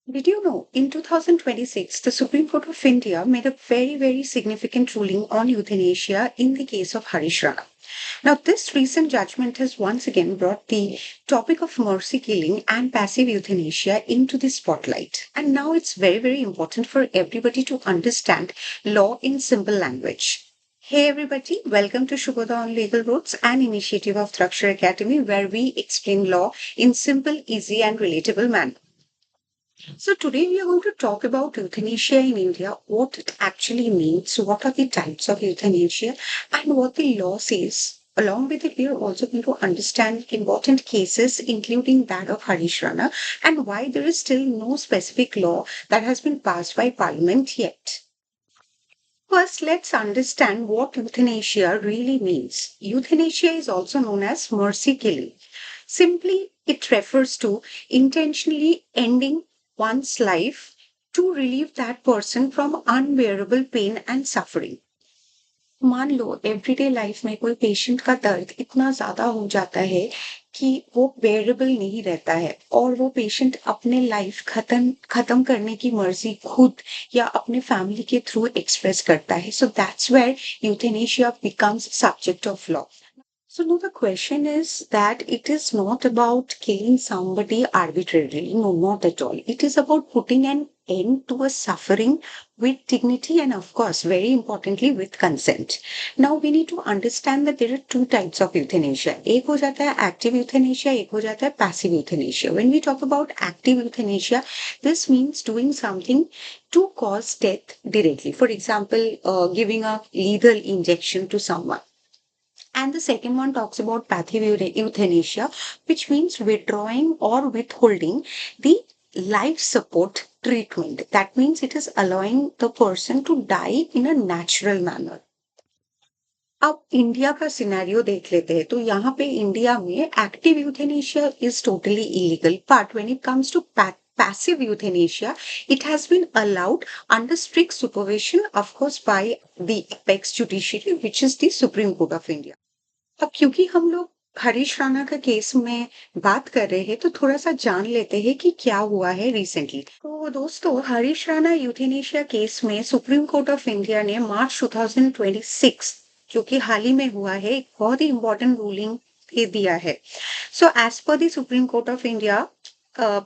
Did you know in 2026, the Supreme Court of India made a very, very significant ruling on euthanasia in the case of Harish Rana. Now, this recent judgment has once again brought the topic of mercy killing and passive euthanasia into the spotlight. And now it's very, very important for everybody to understand law in simple language. Hey everybody, welcome to Shubhoda on Legal Roads, an initiative of Thrakshar Academy where we explain law in simple, easy, and relatable manner. So today we are going to talk about euthanasia in India, what it actually means, what are the types of euthanasia, and what the law says. Along with it, we are also going to understand important cases, including that of Harish Rana, and why there is still no specific law that has been passed by Parliament yet. First, let's understand what euthanasia really means. Euthanasia is also known as mercy killing. Simply, it refers to intentionally ending one's life to relieve that person from unbearable pain and suffering. मान लो everyday life में कोई patient का दर्द इतना ज्यादा हो जाता है कि वो बेरेबल नहीं रहता है और वो पेशेंट अपने लाइफ खत्म करने की मर्जी खुद या अपने फैमिली के थ्रू एक्सप्रेस करता है so that's where euthanasia becomes subject of law. So no, the question is that it is not about killing somebody arbitrarily. No, not at all. It is about putting an end to a suffering with dignity and of course, very importantly, with consent. Now we need to understand that there are two types of euthanasia. एक हो जाता है active euthanasia, एक हो जाता है passive euthanasia. When we talk about active euthanasia, this means doing something to cause death directly. For example, giving a lethal injection to someone. And the second one talks about passive euthanasia, which means withdrawing or withholding the life support treatment. That means it is allowing the person to die in a natural manner. अब India का scenario देख लेते हैं तो यहाँ पे India में active euthanasia is totally illegal but when it comes to passive euthanasia, it has been allowed under strict supervision, of course, by the apex judiciary, which is the Supreme Court of India. अब क्योंकि हम लोग हरीश राणा का case में बात कर रहे हैं तो थोड़ा सा जान लेते हैं कि क्या हुआ है रिसेंटली. तो दोस्तों, हरीश राणा यूथेनेशिया केस में सुप्रीम कोर्ट ऑफ इंडिया ने मार्च 2026, जो कि हाल ही में हुआ है, एक बहुत ही इंपॉर्टेंट रूलिंग दे दिया है. So as per the supreme court of India,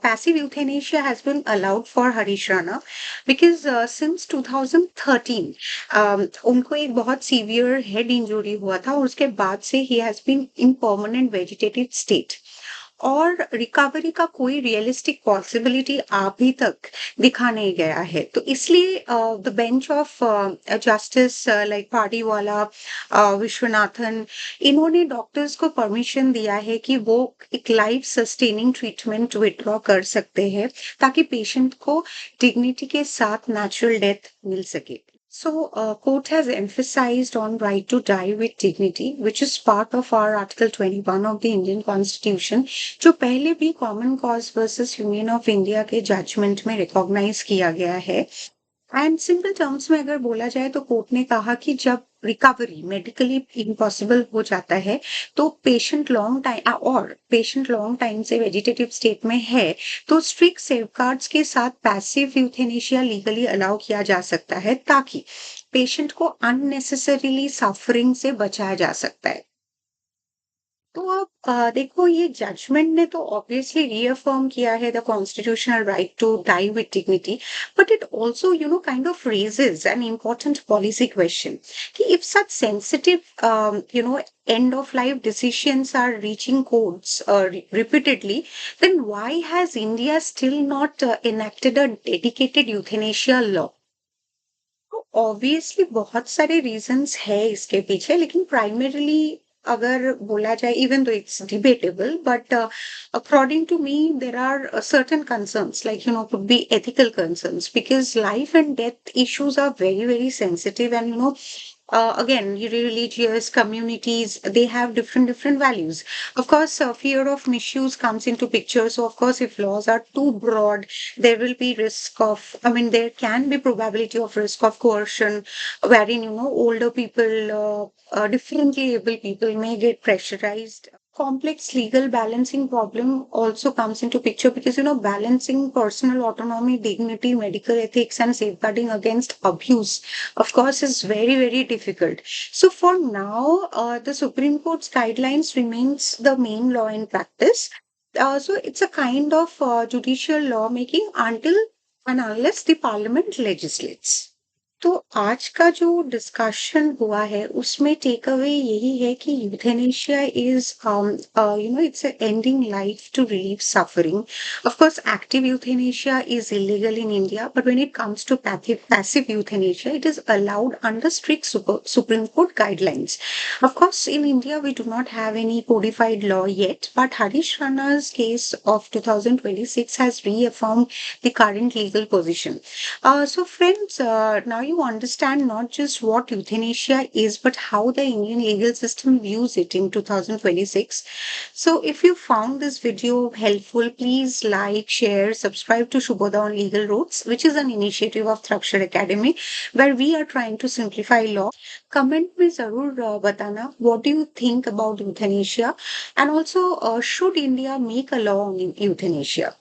passive euthanasia has been allowed for Harish Rana because since 2013 उनको एक बहुत सीवियर हेड इंजरी हुआ था और उसके बाद से ही has been in permanent vegetative state और रिकवरी का कोई रियलिस्टिक पॉसिबिलिटी अभी तक दिखा नहीं गया है. तो इसलिए the bench of justice like Pardiwala, Viswanathan, इन्होंने डॉक्टर्स को परमिशन दिया है कि वो एक लाइफ सस्टेनिंग ट्रीटमेंट विड्रॉ कर सकते हैं ताकि पेशेंट को डिग्निटी के साथ नेचुरल डेथ मिल सके. So, court has emphasized on right to die with dignity, which is part of our Article 21 of the Indian Constitution, जो पहले भी Common Cause versus Union of India के जजमेंट में recognise किया गया है. एंड सिंपल टर्म्स में अगर बोला जाए तो कोर्ट ने कहा कि जब रिकवरी मेडिकली इम्पॉसिबल हो जाता है तो पेशेंट लॉन्ग टाइम से वेजिटेटिव स्टेट में है तो स्ट्रिक्ट सेफगार्ड्स के साथ पैसिव यूथेनेशिया लीगली अलाउ किया जा सकता है ताकि पेशेंट को अननेसेसरीली सफरिंग से बचाया जा सकता है. तो अब देखो, ये जजमेंट ने तो ऑब्वियसली रीअफर्म किया है the constitutional right to die with dignity, but it also kind of raises an important policy question कि if such sensitive end of life decisions are reaching courts repeatedly, then why has India still not enacted a dedicated euthanasia law? तो obviously बहुत सारे reasons है इसके पीछे, लेकिन primarily अगर बोला जाए, even though it's debatable, but according to me there are certain concerns, like could be ethical concerns, because life and death issues are very, very sensitive, and again, religious communities, they have different values. Of course, fear of misuse comes into picture. So of course, if laws are too broad, there will be risk of, I mean, there can be probability of risk of coercion, wherein older people, differently able people may get pressurized. complex legal balancing problem also comes into picture because balancing personal autonomy, dignity, medical ethics, and safeguarding against abuse, of course, is very very difficult. So for now, the Supreme Court's guidelines remains the main law in practice. So it's a kind of judicial lawmaking until and unless the parliament legislates. तो आज का जो discussion हुआ है उसमें take away यही है कि euthanasia is its ending life to relieve suffering. Of course active euthanasia is illegal in India, but when it comes to passive euthanasia, it is allowed under strict Supreme Court guidelines. Of course, in India, we do not have any codified law yet, but Harish Rana's case of 2026 has reaffirmed the current legal position. So, friends, now you understand not just what euthanasia is, but how the Indian legal system views it in 2026. So, if you found this video helpful, please like, share, subscribe to Shubhoda on Legal Roads, which is an initiative of Thrakshar Academy, where we are trying to simplify law. Comment में जरूर बताना what do you think about euthanasia, and also should India make a law on euthanasia.